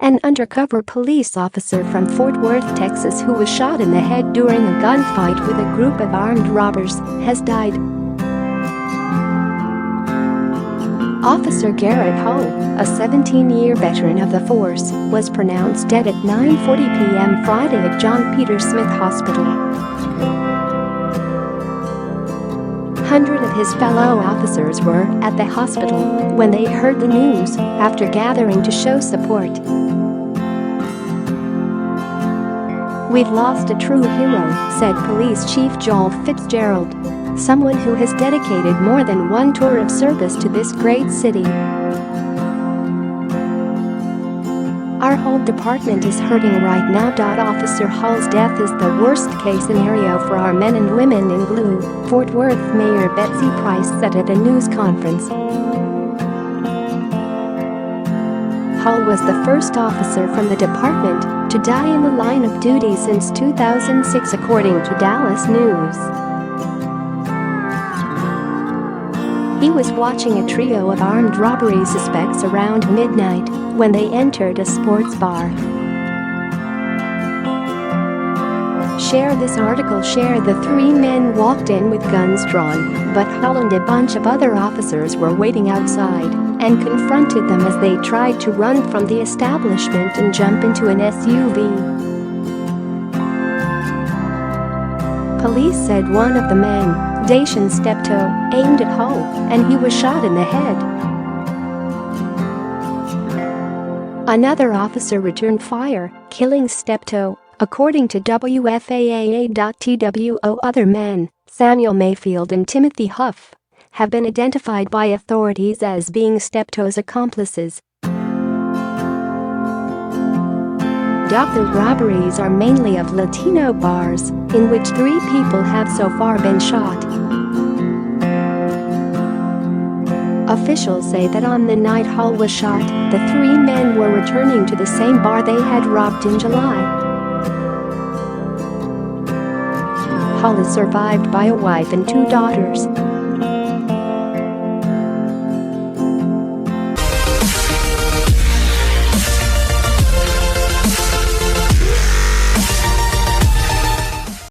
An undercover police officer from Fort Worth, Texas, who was shot in the head during a gunfight with a group of armed robbers, has died. Officer Garrett Hull, a 17-year veteran of the force, was pronounced dead at 9:40 p.m. Friday at John Peter Smith Hospital. Hundreds of his fellow officers were at the hospital when they heard the news, after gathering to show support. "We've lost a true hero," said Police Chief Joel Fitzgerald, someone who has dedicated more than one tour of service to this great city. "Our whole department is hurting right now." Officer Hull's death is the worst-case scenario for our men and women in blue, Fort Worth Mayor Betsy Price said at a news conference. Hull was the first officer from the department to die in the line of duty since 2006, according to Dallas News. He was watching a trio of armed robbery suspects around midnight when they entered a sports bar. Share this article. The three men walked in with guns drawn, but Hull and a bunch of other officers were waiting outside and confronted them as they tried to run from the establishment and jump into an SUV. Police said one of the men, Dacian Steptoe, aimed at Hull, and he was shot in the head. Another officer returned fire, killing Steptoe, according to WFAA.TWO. Other men, Samuel Mayfield and Timothy Huff, have been identified by authorities as being Steptoe's accomplices. The robberies are mainly of Latino bars, in which 3 people have so far been shot. Officials say that on the night Hull was shot, the 3 men were returning to the same bar they had robbed in July. Hull is survived by a wife and 2 daughters.